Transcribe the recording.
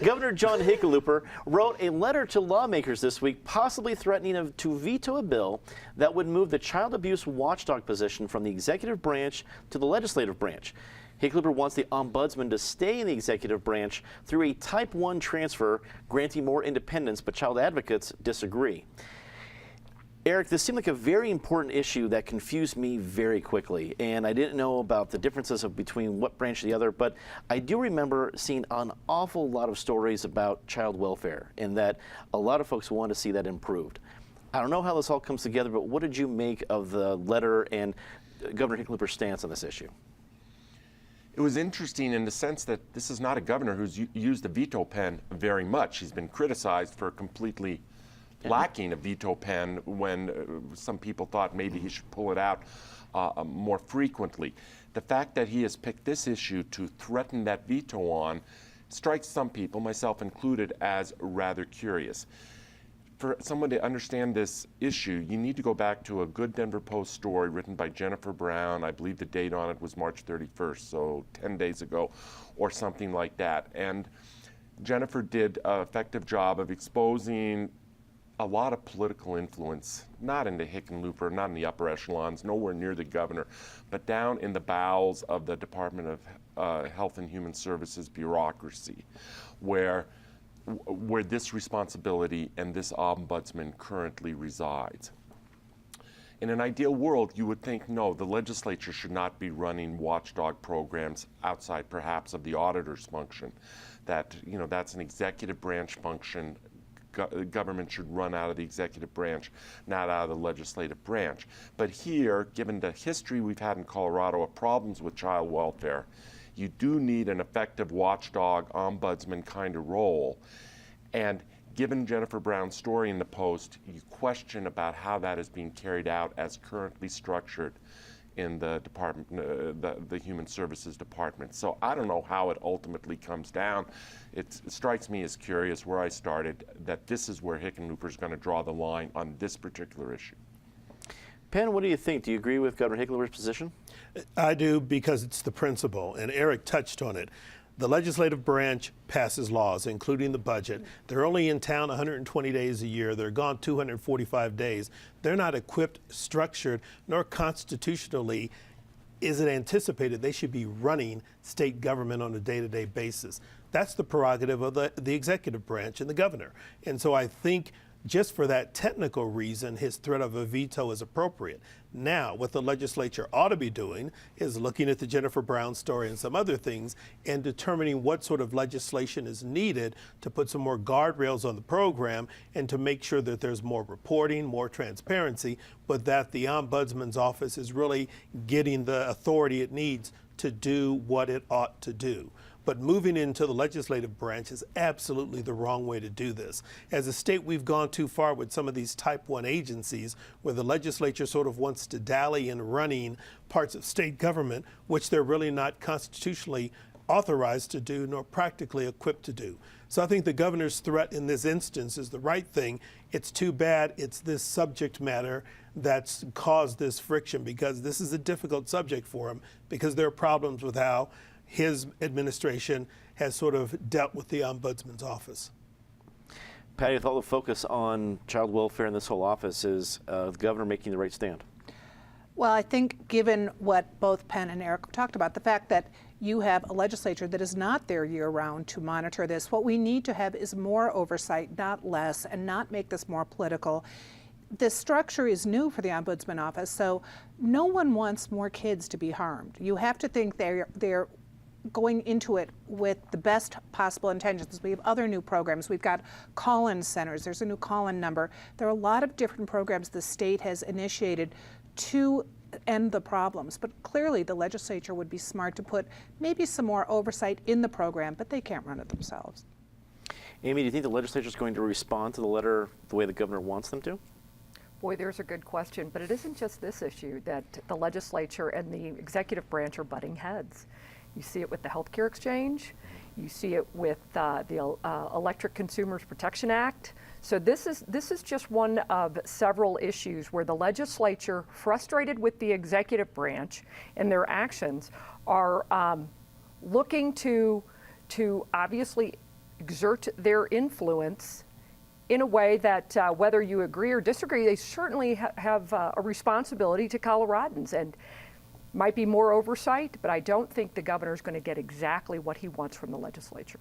Governor John Hickenlooper wrote a letter to lawmakers this week, possibly threatening to veto a bill that would move the child abuse watchdog position from the executive branch to the legislative branch. Hickenlooper wants the ombudsman to stay in the executive branch through a Type 1 transfer, granting more independence, but child advocates disagree. Eric, this seemed like a very important issue that confused me very quickly, and I didn't know about the differences between what branch and the other, but I do remember seeing an awful lot of stories about child welfare, and that a lot of folks want to see that improved. I don't know how this all comes together, but what did you make of the letter and Governor Hickenlooper's stance on this issue? It was interesting in the sense that this is not a governor who's used the veto pen very much. He's been criticized for completely lacking a veto pen when some people thought maybe he should pull it out more frequently. The fact that he has picked this issue to threaten that veto on strikes some people, myself included, as rather curious. For someone to understand this issue, you need to go back to a good Denver Post story written by Jennifer Brown. I believe the date on it was March 31st, so 10 days ago or something like that. And Jennifer did an effective job of exposing a lot of political influence, not in the Hickenlooper, not in the upper echelons, nowhere near the governor, but down in the bowels of the Department of Health and Human Services bureaucracy, where this responsibility and this ombudsman currently resides. In an ideal world, you would think, no, the legislature should not be running watchdog programs outside perhaps of the auditor's function. That, that's an executive branch function. Government should run out of the executive branch, not out of the legislative branch. But here, given the history we've had in Colorado of problems with child welfare, you do need an effective watchdog, ombudsman kind of role. And given Jennifer Brown's story in the Post, you question about how that is being carried out as currently structured in the department, the Human Services Department. So I don't know how it ultimately comes down. It strikes me as curious where I started, that this is where Hickenlooper is going to draw the line on this particular issue. Penn, what do you think? Do you agree with Governor Hickenlooper's position? I do, because it's the principle, and Eric touched on it. The legislative branch passes laws, including the budget. They're only in town 120 days a year. They're gone 245 days. They're not equipped, structured, nor constitutionally is it anticipated they should be running state government on a day-to-day basis. That's the prerogative of the executive branch and the governor. And so I think just for that technical reason, his threat of a veto is appropriate. Now, what the legislature ought to be doing is looking at the Jennifer Brown story and some other things and determining what sort of legislation is needed to put some more guardrails on the program and to make sure that there's more reporting, more transparency, but that the ombudsman's office is really getting the authority it needs to do what it ought to do. But moving into the legislative branch is absolutely the wrong way to do this. As a state, we've gone too far with some of these Type 1 agencies where the legislature sort of wants to dally in running parts of state government, which they're really not constitutionally authorized to do nor practically equipped to do. So I think the governor's threat in this instance is the right thing. It's too bad it's this subject matter that's caused this friction, because this is a difficult subject for him, because there are problems with how his administration has sort of dealt with the ombudsman's office. Patty, with all the focus on child welfare in this whole office, is the governor making the right stand? Well, I think given what both Penn and Eric talked about, the fact that you have a legislature that is not there year-round to monitor this, what we need to have is more oversight, not less, and not make this more political. This structure is new for the Ombudsman Office, so no one wants more kids to be harmed. You have to think they're going into it with the best possible intentions. We have other new programs. We've got call-in centers. There's a new call-in number. There are a lot of different programs the state has initiated to end the problems. But clearly the legislature would be smart to put maybe some more oversight in the program, but they can't run it themselves. Amy, do you think the legislature is going to respond to the letter the way the governor wants them to? Boy, there's a good question, but it isn't just this issue that the legislature and the executive branch are butting heads. You see it with the healthcare exchange. You see it with the Electric Consumers Protection Act. So this is just one of several issues where the legislature, frustrated with the executive branch and their actions, are looking to obviously exert their influence in a way that whether you agree or disagree, they certainly have a responsibility to Coloradans, and might be more oversight, but I don't think the governor is going to get exactly what he wants from the legislature.